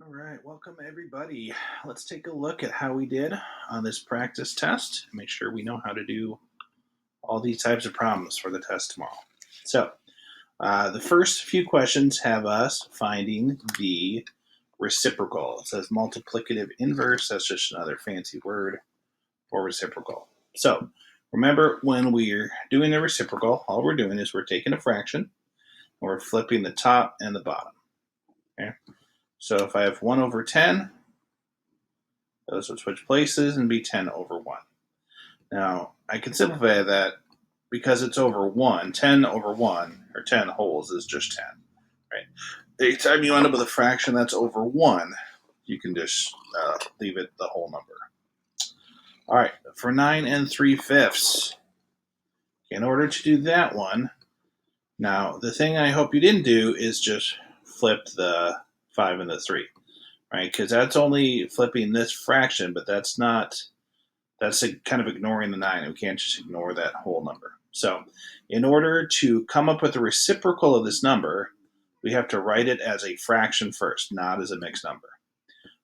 All right, welcome everybody. Let's take a look at how we did on this practice test. Make sure we know how to do all these types of problems for the test tomorrow. So, the first few questions have us finding the reciprocal. It says multiplicative inverse. That's just another fancy word for reciprocal. So, remember when we're doing the reciprocal, all we're doing is we're taking a fraction and we're flipping the top and the bottom. Okay. So if I have 1 over 10, those would switch places and be 10 over 1. Now, I can simplify that because it's over 1. 10 over 1, or 10 wholes, is just 10. Right? Anytime you end up with a fraction that's over 1, you can just leave it the whole number. All right, for 9 and 3/5. In order to do that one, now the thing I hope you didn't do is just flip the 5 and the 3. Right, because that's only flipping this fraction, but that's kind of ignoring the 9. We can't just ignore that whole number. So in order to come up with the reciprocal of this number, we have to write it as a fraction first, not as a mixed number.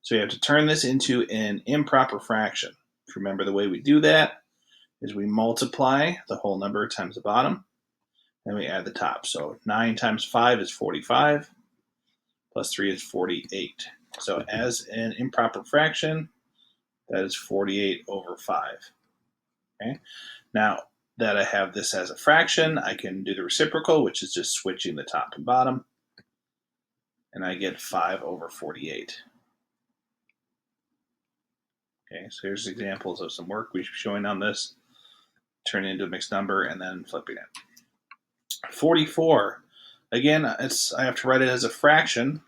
So we have to turn this into an improper fraction. If you remember, the way we do that is we multiply the whole number times the bottom, and we add the top. So 9 times 5 is 45, plus 3 is 48. So as an improper fraction, that is 48 over 5. Okay. Now that I have this as a fraction, I can do the reciprocal, which is just switching the top and bottom, and I get 5 over 48. Okay, so here's examples of some work we're showing on this. Turn it into a mixed number and then flipping it. 44. Again, I have to write it as a fraction.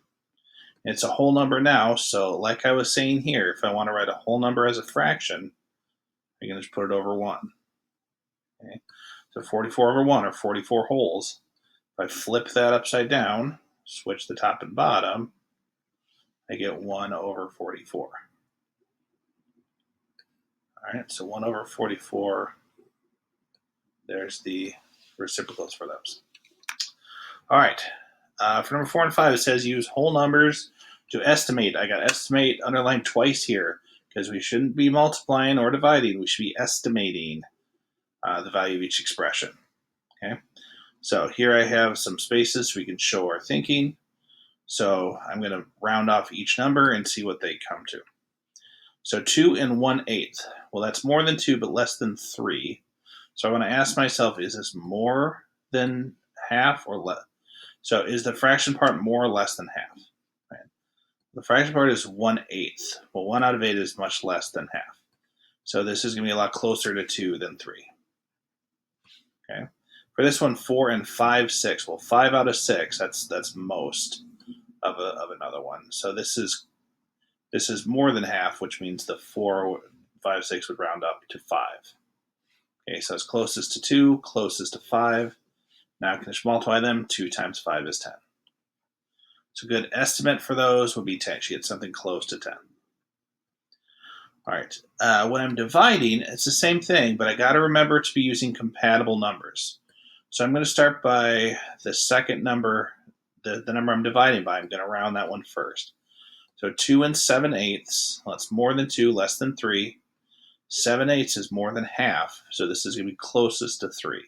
It's a whole number now, so like I was saying here, if I want to write a whole number as a fraction, I can just put it over 1. Okay. So 44 over 1 are 44 wholes. If I flip that upside down, switch the top and bottom, I get 1 over 44. All right, so 1 over 44, there's the reciprocals for those. All right, for number 4 and 5, it says use whole numbers to estimate. I got estimate underlined twice here because we shouldn't be multiplying or dividing. We should be estimating the value of each expression. Okay, so here I have some spaces so we can show our thinking. So I'm going to round off each number and see what they come to. So 2 and 1/8. Well, that's more than 2, but less than 3. So I want to ask myself, is this more than half or less? So is the fraction part more or less than half? Right. The fraction part is 1/8. Well, 1 out of 8 is much less than half. So this is going to be a lot closer to 2 than 3. Okay. For this one, 4 and 5/6. Well, 5 out of 6, that's most of another one. So this is more than half, which means the 4, 5, 6 would round up to 5. Okay, so it's closest to 2, closest to 5. Now I can just multiply them. 2 times 5 is 10. So a good estimate for those would be 10. She had something close to 10. All right, when I'm dividing, it's the same thing, but I got to remember to be using compatible numbers. So I'm going to start by the second number, the number I'm dividing by. I'm going to round that one first. So 2 and 7/8, well, that's more than 2, less than 3. 7/8 is more than half, so this is going to be closest to 3.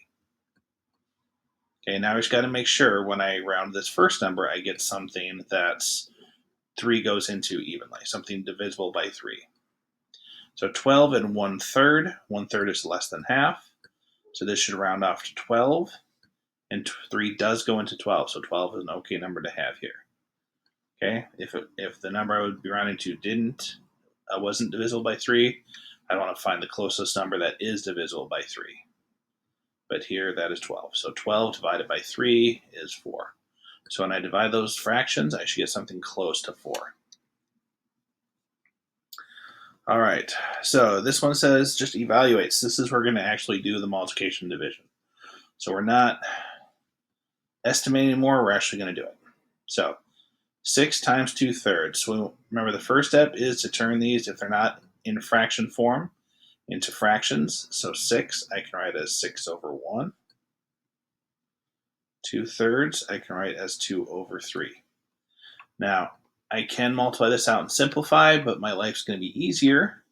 Okay, now I just got to make sure when I round this first number, I get something that's 3 goes into evenly, something divisible by 3. So 12 and 1/3. 1/3 is less than half, so this should round off to 12. And 3 does go into 12, so 12 is an okay number to have here. Okay, if the number I would be rounding to wasn't divisible by 3, I'd want to find the closest number that is divisible by 3. But here that is 12. So 12 divided by 3 is 4. So when I divide those fractions, I should get something close to 4. All right, so this one says just evaluates. This is where we're going to actually do the multiplication and division. So we're not estimating anymore, we're actually going to do it. So 6 times 2/3. So remember, the first step is to turn these, if they're not in fraction form, into fractions. So 6 I can write as 6 over 1. 2/3 I can write as 2 over 3. Now, I can multiply this out and simplify, but my life's going to be easier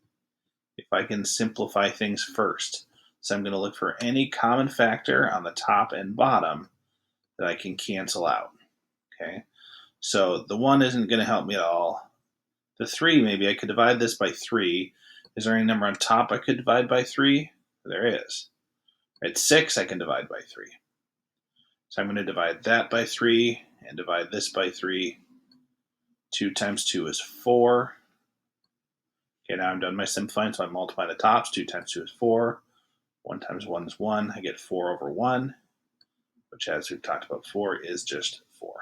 if I can simplify things first. So I'm going to look for any common factor on the top and bottom that I can cancel out. Okay, so the 1 isn't going to help me at all. The 3, maybe I could divide this by 3. Is there any number on top I could divide by 3? There is. At 6, I can divide by 3. So I'm going to divide that by 3 and divide this by 3. 2 times 2 is 4. Okay, now I'm done my simplifying, so I multiply the tops. 2 times 2 is 4. 1 times 1 is 1. I get 4 over 1, which, as we've talked about before, is just 4.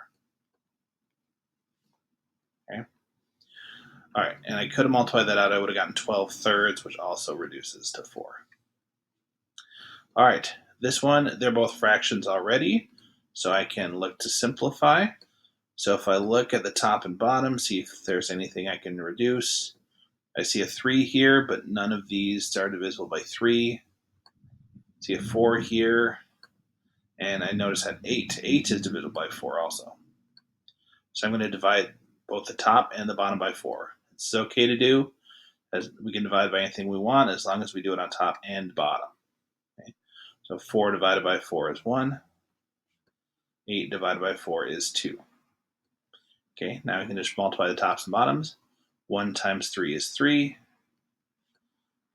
Okay. All right, and I could have multiplied that out. I would have gotten 12 thirds, which also reduces to 4. All right, this one, they're both fractions already, so I can look to simplify. So if I look at the top and bottom, see if there's anything I can reduce. I see a 3 here, but none of these are divisible by 3. See a 4 here, and I notice that 8. 8 is divisible by 4 also. So I'm going to divide both the top and the bottom by 4. It's okay to do, as we can divide by anything we want as long as we do it on top and bottom. Okay. So 4 divided by 4 is 1. 8 divided by 4 is 2. Okay, now we can just multiply the tops and bottoms. 1 times 3 is 3.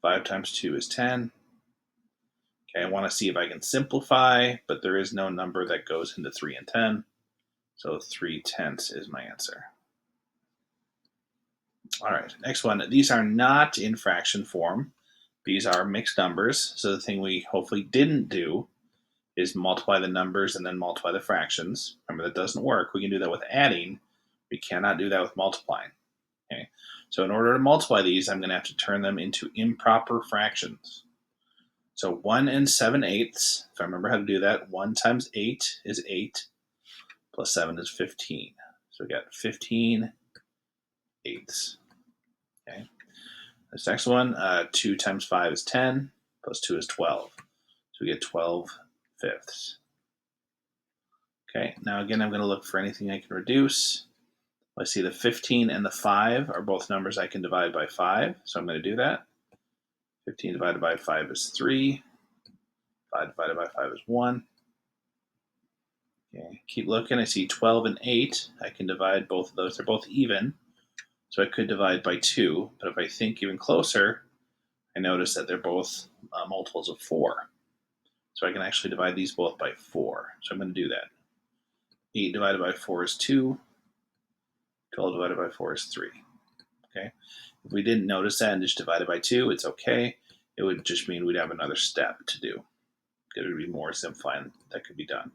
5 times 2 is 10. Okay, I want to see if I can simplify, but there is no number that goes into 3 and 10. So 3/10 is my answer. All right, next one. These are not in fraction form. These are mixed numbers. So the thing we hopefully didn't do is multiply the numbers and then multiply the fractions. Remember, that doesn't work. We can do that with adding. We cannot do that with multiplying. Okay, so in order to multiply these, I'm going to have to turn them into improper fractions. So 1 and 7/8, if I remember how to do that, 1 times 8 is 8, plus 7 is 15. So we got 15/8. Okay. This next one, 2 times 5 is 10, plus 2 is 12. So we get 12/5. Okay, now again, I'm going to look for anything I can reduce. I see the 15 and the 5 are both numbers I can divide by 5, so I'm going to do that. 15 divided by 5 is 3. 5 divided by 5 is 1. Okay, keep looking. I see 12 and 8. I can divide both of those. They're both even, so I could divide by 2. But if I think even closer, I notice that they're both multiples of 4. So I can actually divide these both by 4. So I'm going to do that. 8 divided by 4 is 2. 12 divided by 4 is 3. Okay. If we didn't notice that and just divided by 2, it's okay. It would just mean we'd have another step to do. There would be more simplifying that could be done.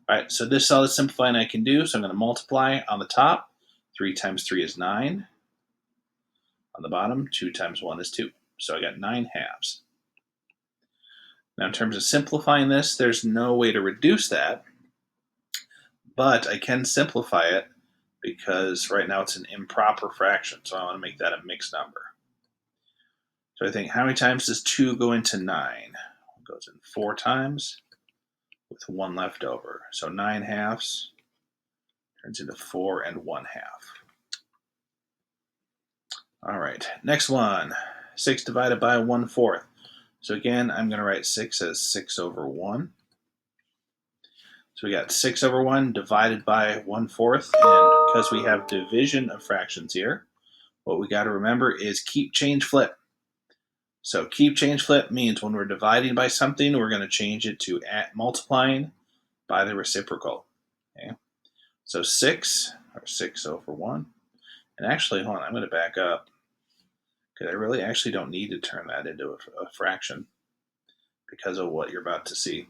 All right, so this is all the simplifying I can do. So I'm going to multiply on the top. 3 times 3 is 9. On the bottom, 2 times 1 is 2. So I got 9 halves. Now in terms of simplifying this, there's no way to reduce that, but I can simplify it because right now it's an improper fraction, so I want to make that a mixed number. So I think, how many times does 2 go into 9? It goes in 4 times with 1 left over. So 9 halves turns into 4 and 1 half. All right, next one. 6 divided by 1/4. So again, I'm going to write 6 as 6 over 1. So we got 6 over 1 divided by 1/4. And because we have division of fractions here, what we got to remember is keep, change, flip. So keep, change, flip means when we're dividing by something, we're going to change it to multiplying by the reciprocal. Okay. So 6, or 6 over 1. And actually, hold on, I'm going to back up, because I really actually don't need to turn that into a fraction because of what you're about to see.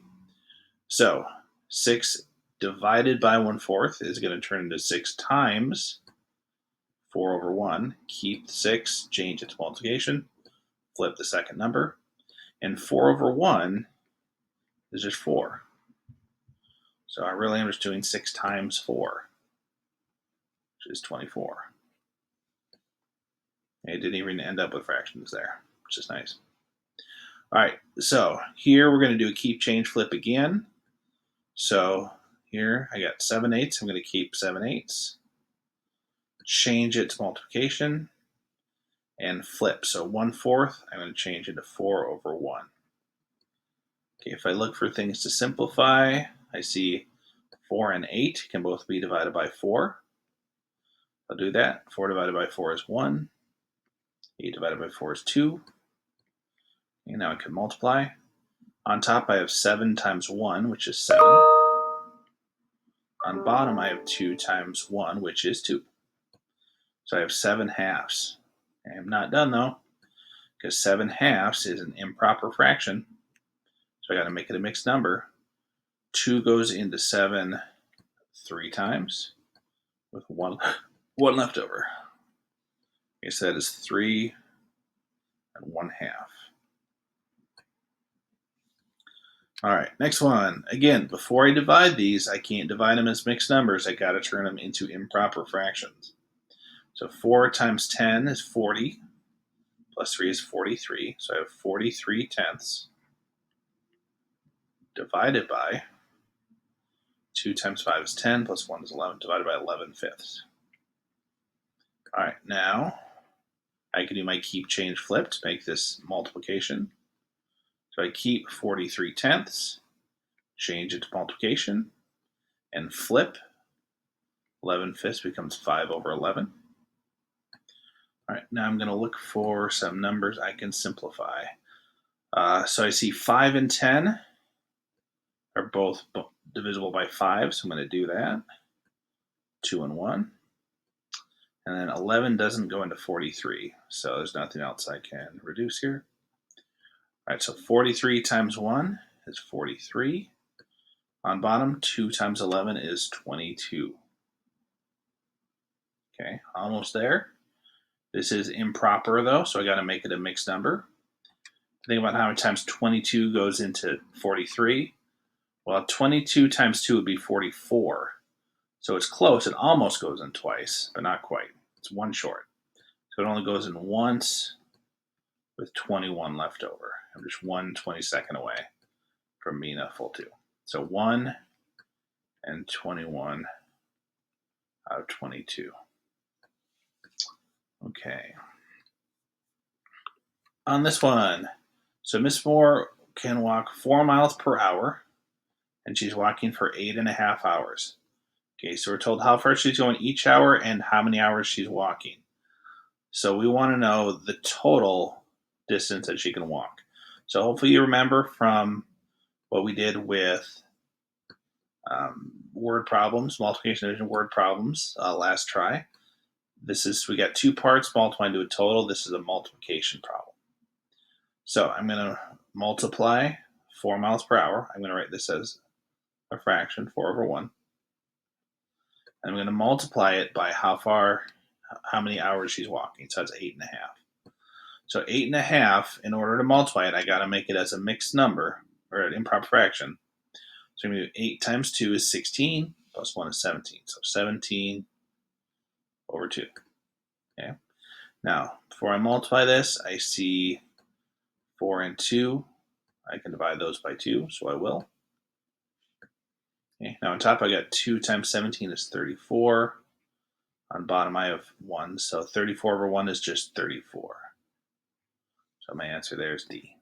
So 6 divided by 1/4 is going to turn into 6 times 4 over 1. Keep 6, change its multiplication, flip the second number, and 4 over 1 is just 4. So I really am just doing 6 times 4, which is 24. It didn't even end up with fractions there, which is nice. All right, so here we're going to do a keep, change, flip again. So here I got 7/8. I'm going to keep 7/8. change it to multiplication, and flip. So 1/4, I'm going to change it to 4/1. Okay, if I look for things to simplify, I see 4 and 8 can both be divided by 4. I'll do that. 4 divided by 4 is 1. 8 divided by 4 is 2. And now I can multiply. On top, I have 7 times 1, which is 7. On bottom, I have 2 times 1, which is 2. So I have 7/2. I'm not done, though, because 7/2 is an improper fraction. So I got to make it a mixed number. 2 goes into 7 3 times with 1 left over. Okay, so that is 3 1/2. All right, next one. Again, before I divide these, I can't divide them as mixed numbers. I got to turn them into improper fractions. So 4 times 10 is 40, plus 3 is 43. So I have 43/10 divided by 2 times 5 is 10, plus 1 is 11, divided by 11/5. All right, now I can do my keep, change, flip to make this multiplication. So I keep 43/10, change it to multiplication, and flip. 11/5 becomes 5/11. All right, now I'm going to look for some numbers I can simplify. So I see 5 and 10 are both divisible by 5, so I'm going to do that. 2 and 1. And then 11 doesn't go into 43, so there's nothing else I can reduce here. All right, so 43 times 1 is 43. On bottom, 2 times 11 is 22. Okay, almost there. This is improper, though, so I got to make it a mixed number. Think about how many times 22 goes into 43. Well, 22 times 2 would be 44. So it's close. It almost goes in twice, but not quite. It's one short. So it only goes in once with 21 left over. I'm just 1 22nd away from being a full 2. So 1 and 21 out of 22. Okay. On this one, so Miss Moore can walk 4 miles per hour, and she's walking for 8.5 hours. Okay, so we're told how far she's going each hour and how many hours she's walking. So we want to know the total distance that she can walk. So hopefully you remember from what we did with word problems, multiplication division word problems last try. We got 2 parts multiplying to a total. This is a multiplication problem. So I'm going to multiply 4 miles per hour. I'm going to write this as a fraction, 4/1. I'm going to multiply it by how many hours she's walking. So that's 8.5. So 8.5, in order to multiply it, I got to make it as a mixed number, or an improper fraction. So I'm going to do 8 times 2 is 16, plus 1 is 17. So 17/2. Okay. Now, before I multiply this, I see 4 and 2. I can divide those by 2, so I will. Okay. Now on top, I got 2 times 17 is 34. On bottom, I have 1. So 34/1 is just 34. So my answer there is D.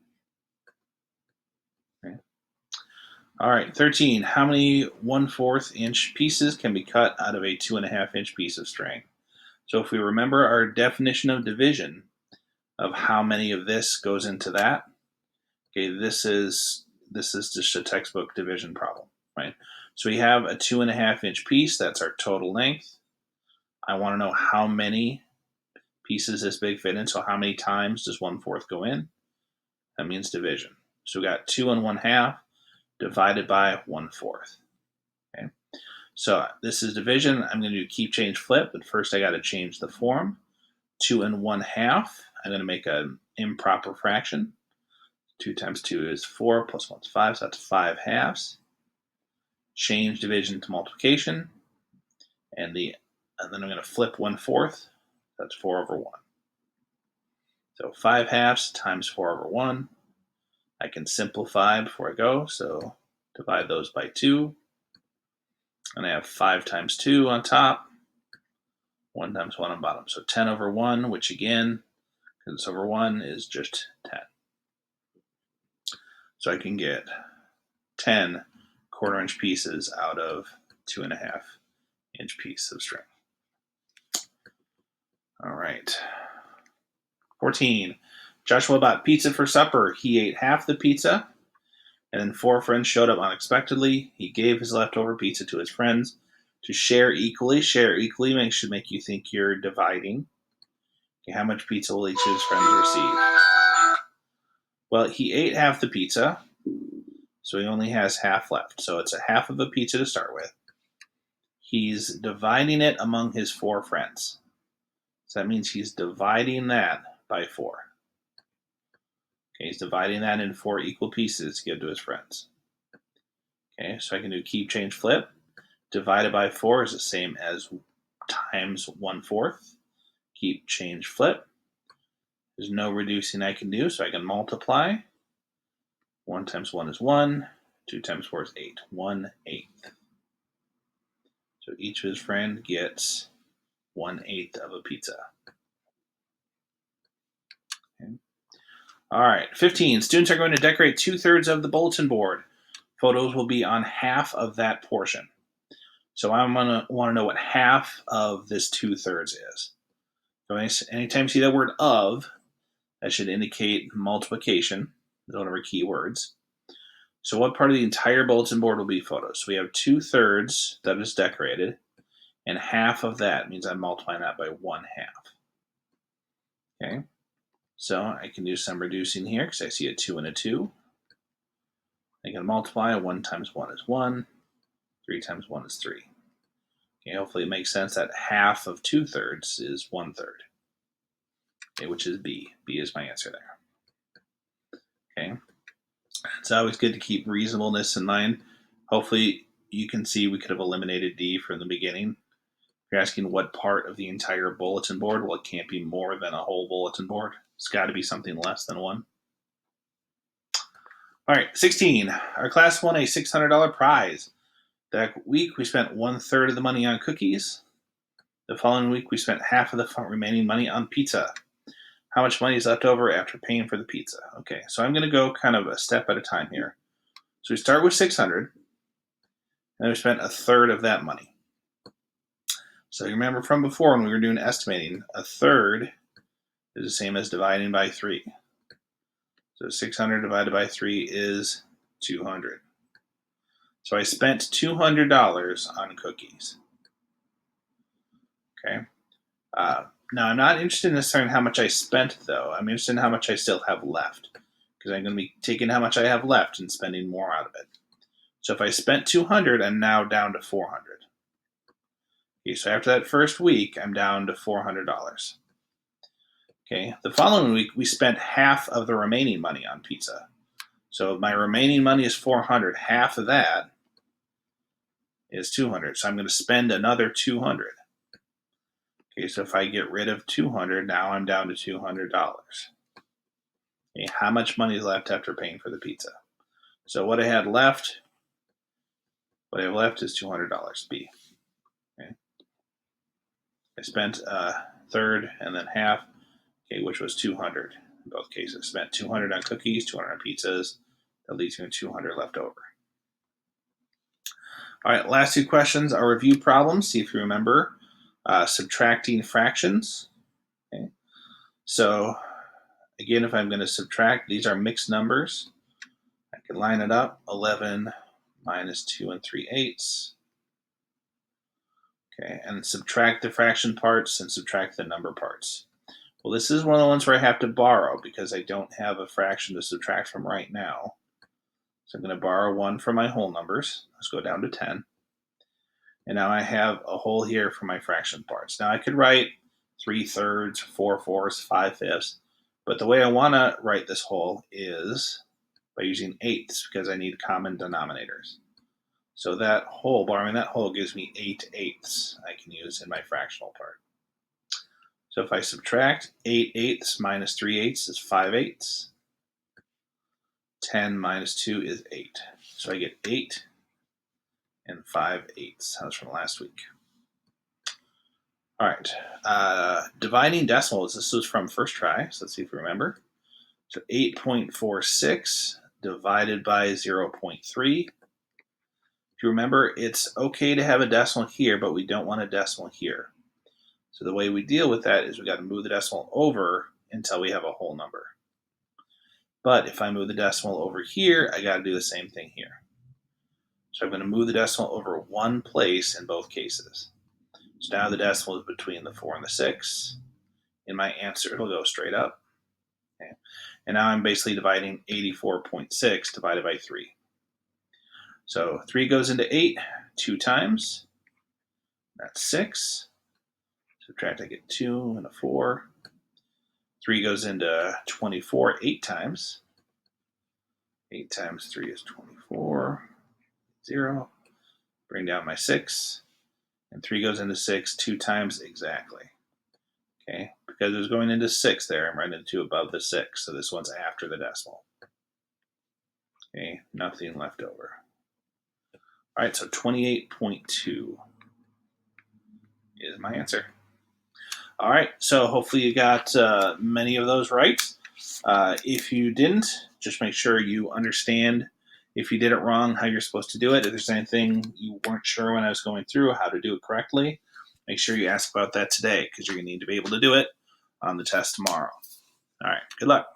Okay. All right, 13. How many 1/4 inch pieces can be cut out of a 2.5 inch piece of string? So if we remember our definition of division of how many of this goes into that, okay, this is just a textbook division problem, right? So we have a 2.5 inch piece. That's our total length. I want to know how many pieces this big fit in. So how many times does 1/4 go in? That means division. So we got 2 and 1/2 divided by 1/4. Okay. So this is division. I'm going to do keep, change, flip, but first I got to change the form. 2 and 1/2. I'm going to make an improper fraction. 2 times 2 is 4, plus 1 is 5, so that's 5/2. Change division to multiplication, and then I'm going to flip 1/4. That's 4/1. So 5/2 times 4/1. I can simplify before I go, so divide those by 2. And I have 5 times 2 on top. 1 times 1 on bottom. So 10 over 1, which again, because it's over 1, is just 10. So I can get 10 quarter-inch pieces out of 2.5-inch piece of string. All right. 14. Joshua bought pizza for supper. He ate half the pizza, and then 4 friends showed up unexpectedly. He gave his leftover pizza to his friends to share equally. Share equally should make you think you're dividing. Okay, how much pizza will each of his friends receive? Well, he ate half the pizza, so he only has half left. So it's a half of a pizza to start with. He's dividing it among his 4 friends. So that means he's dividing that by 4. Okay, he's dividing that in 4 equal pieces to give to his friends. Okay, so I can do keep, change, flip. Divided by 4 is the same as times 1/4. Keep, change, flip. There's no reducing I can do, so I can multiply. 1 times 1 is 1. 2 times 4 is 8. 1/8. So each of his friends gets 1/8 of a pizza. Okay. All right, 15. Students are going to decorate 2/3 of the bulletin board. Photos will be on half of that portion. So I'm going to want to know what half of this 2/3 is. So anytime you see that word of, that should indicate multiplication. Is one of our key words. So what part of the entire bulletin board will be photos? So we have 2/3 that is decorated, and half of that means I'm multiplying that by 1/2. Okay, so I can do some reducing here because I see a 2 and a 2. I can multiply. 1 times 1 is 1. 3 times 1 is 3. Okay, hopefully it makes sense that half of 2/3 is 1/3. Okay, which is B. B is my answer there. Okay, it's always good to keep reasonableness in mind. Hopefully you can see we could have eliminated D from the beginning. If you're asking what part of the entire bulletin board, well, it can't be more than a whole bulletin board. It's got to be something less than 1. All right, 16. Our class won a $600 prize. That week, we spent 1/3 of the money on cookies. The following week, we spent half of the remaining money on pizza. How much money is left over after paying for the pizza? Okay, so I'm going to go kind of a step at a time here. So we start with 600, and we spent 1/3 of that money. So you remember from before when we were doing estimating, 1/3 is the same as dividing by 3. So 600 divided by 3 is 200. So I spent $200 on cookies. Okay. Now, I'm not interested necessarily in how much I spent, though. I'm interested in how much I still have left, because I'm going to be taking how much I have left and spending more out of it. So if I spent 200, I'm now down to 400. Okay, so after that first week, I'm down to $400. Okay, the following week, we spent half of the remaining money on pizza. So my remaining money is 400. Half of that is 200. So I'm going to spend another 200. Okay, so if I get rid of 200, now I'm down to $200. Okay, how much money is left after paying for the pizza? So what I have left is $200. B. Okay. I spent a third and then half, okay, which was 200 in both cases. Spent 200 on cookies, 200 on pizzas. That leaves me with 200 left over. All right, last 2 questions are review problems. See if you remember subtracting fractions. Okay. So again, if I'm going to subtract, these are mixed numbers. I can line it up. 11 minus 2 3/8. Okay, and subtract the fraction parts and subtract the number parts. Well, this is one of the ones where I have to borrow because I don't have a fraction to subtract from right now. So I'm going to borrow 1 from my whole numbers. Let's go down to 10. And now I have a whole here for my fraction parts. Now I could write 3/3, 4/4, 5/5, but the way I want to write this whole is by using eighths because I need common denominators. So that whole, borrowing that whole, gives me 8/8 I can use in my fractional part. So if I subtract 8/8 minus 3/8 is 5/8. 10 minus 2 is 8. So I get 8 and 5/8. That was from last week. All right. Dividing decimals. This was from first try. So let's see if we remember. So 8.46 divided by 0.3. If you remember, it's okay to have a decimal here, but we don't want a decimal here. So the way we deal with that is we got to move the decimal over until we have a whole number. But if I move the decimal over here, I got to do the same thing here. So I'm going to move the decimal over one place in both cases. So now the decimal is between the 4 and the 6. In my answer, it'll go straight up. Okay. And now I'm basically dividing 84.6 divided by 3. So 3 goes into 8 2 times. That's 6. Subtract, I get 2 and a 4. 3 goes into 24 8 times. 8 times 3 is 24. 0. Bring down my 6. And 3 goes into 6 2 times exactly. Okay, because it was going into 6 there, I'm writing 2 above the 6. So this one's after the decimal. Okay, nothing left over. All right, so 28.2 is my answer. All right, so hopefully you got many of those right. If you didn't, just make sure you understand if you did it wrong, how you're supposed to do it. If there's anything you weren't sure when I was going through how to do it correctly, make sure you ask about that today because you're going to need to be able to do it on the test tomorrow. All right, good luck.